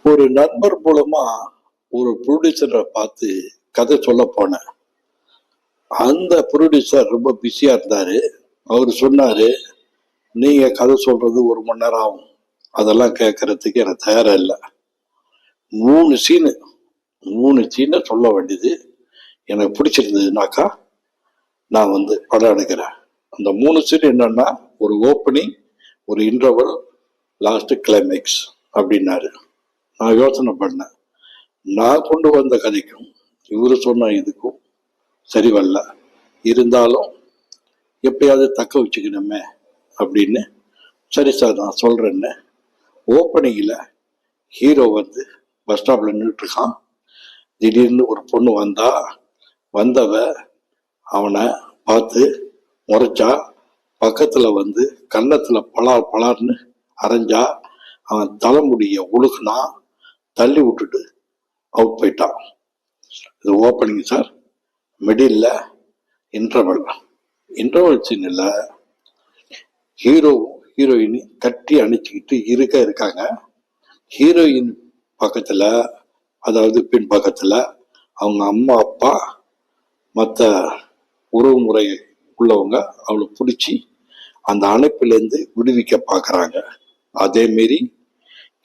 ஒரு நண்பர் மூலமா ஒரு ப்ரொடியூசரை பார்த்து கதை சொல்ல போனேன். அந்த ப்ரொடியூசர் ரொம்ப பிஸியா இருந்தாரு. அவர் சொன்னாரு, நீங்க கதை சொல்றது 1 மணி நேரம் ஆகும், அதெல்லாம் கேட்கறதுக்கு எனக்கு தயாரா இல்லை. 3 சீனு 3 சீனை சொல்ல வேண்டியது. எனக்கு பிடிச்சிருந்ததுனாக்கா நான் படம் எடுக்கிறேன். அந்த 3 சீன் என்னன்னா, ஒரு ஓப்பனிங், ஒரு இன்டர்வல், லாஸ்ட் கிளைமேக்ஸ் அப்படின்னாரு. நான் யோசனை பண்ணேன், நான் கொண்டு வந்த கதைக்கும் இவரு சொன்ன இதுக்கும் சரி வரல. இருந்தாலும் எப்பயாவது தக்க வச்சுக்கணுமே அப்படின்னு, சரி சார் நான் சொல்றேன்னு. ஓப்பனிங்கில் ஹீரோ பஸ் ஸ்டாப்ல நின்றுட்டு இருக்கான். திடீர்னு ஒரு பொண்ணு வந்தவ அவனை பார்த்து முறைச்சா. பக்கத்துல கன்னத்துல பலார் பலார்னு அரைஞ்சா. அவன் தலைமுடிய உழுகுனா, தள்ளி விட்டுட்டு அவுட் போயிட்டான். இது ஓப்பனிங் சார். மிடில் இன்டர்வல் சீன்ல ஹீரோயின் கட்டி அணைச்சிக்கிட்டு இருக்காங்க. ஹீரோயின் பக்கத்துல, அதாவது பின் பக்கத்துல அவங்க அம்மா அப்பா மற்ற உறவு முறை உள்ளவங்க அவளை பிடிச்சி அந்த அணைப்பிலேருந்து விடுவிக்க பார்க்குறாங்க. அதே மாரி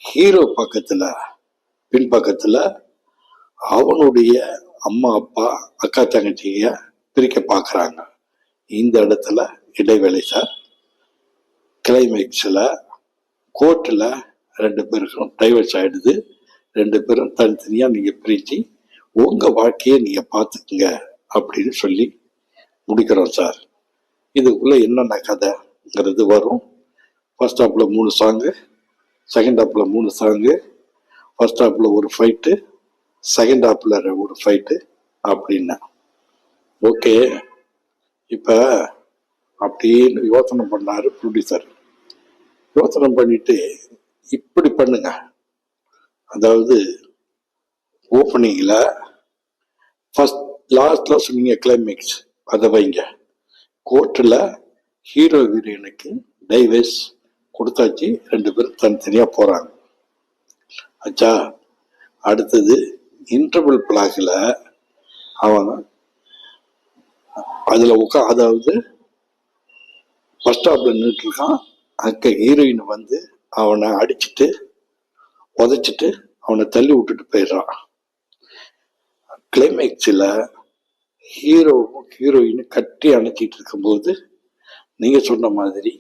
ஹீரோ பக்கத்துல, பின் பக்கத்துல அவனுடைய அம்மா அப்பா அக்கா தங்கச்சிய பிரிக்க பார்க்குறாங்க. இந்த இடத்துல இடைவேளை சார். கிளைமேக்ஸில் கோர்ட்டில் 2 பேருக்கும் டைவர்ஸ் ஆயிடுது. 2 பேரும் தனித்தனியாக நீங்கள் பிரித்து உங்கள் வாழ்க்கையை நீங்கள் பார்த்துக்குங்க அப்படின்னு சொல்லி முடிக்கிறோம் சார். இதுக்குள்ள என்னென்ன கதைங்கிறது வரும். ஃபர்ஸ்ட் ஹாப்ல 3 சாங்கு, செகண்ட் ஹாப்ல 3 சாங்கு, ஃபர்ஸ்ட் ஹாப்ல ஒரு ஃபைட்டு, செகண்ட் ஹாப்ல ஒரு ஃபைட்டு அப்படின்னா ஓகே. இப்போ அப்படின்னு யோசனை பண்ணாரு ப்ரொடியூசர். யோசனை பண்ணிட்டு, இப்படி பண்ணுங்க, அதாவது ஓப்பனிங்ல ஃபர்ஸ்ட் லாஸ்ட்ல சொன்னீங்க கிளைமேக்ஸ், அதை வைங்க. கோர்ட்டில் ஹீரோ ஹீரோயினுக்கு டைவர்ஸ் கொடுத்தாச்சு. 2 பேரும் தனித்தனியா போறாங்க. ஆச்சா. அடுத்தது இன்டர்வல் பிளாக்ல அவன் அதுல அதாவது பஸ் ஸ்டாப்ல நின்றுட்டு இருக்கான். அங்க ஹீரோயின் அவனை அடிச்சுட்டு உதைச்சிட்டு அவனை தள்ளி விட்டுட்டு போயிடுறான். கிளைமேக்ஸில் ஹீரோயின் கட்டி அணைச்சிட்டு இருக்கும்போது, நீங்க சொன்ன மாதிரி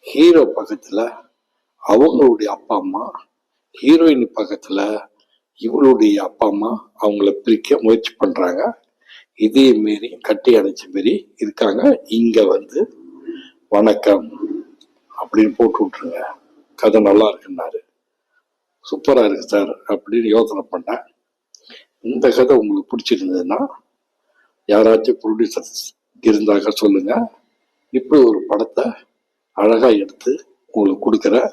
ஹீரோ பக்கத்துல அவங்களுடைய அப்பா அம்மா, ஹீரோயின் பக்கத்துல இவளுடைய அப்பா அம்மா அவங்கள பிரிக்க முயற்சி பண்றாங்க. இதே மாரி கட்டி அணைச்ச மாரி இருக்காங்க. இங்க வணக்கம் அப்படின்னு போட்டு விட்டுருங்க, கதை நல்லா இருக்குன்னாரு. சூப்பரா இருக்கு சார் அப்படின்னு யோசனை பண்ணேன். இந்த கதை உங்களுக்கு பிடிச்சிருந்ததுன்னா யாராச்சும் ப்ரொடியூசர்ஸ் இருந்தாக்க சொல்லுங்க. இப்படி ஒரு படத்தை அழகா எடுத்து உங்களுக்கு கொடுக்குறேன்.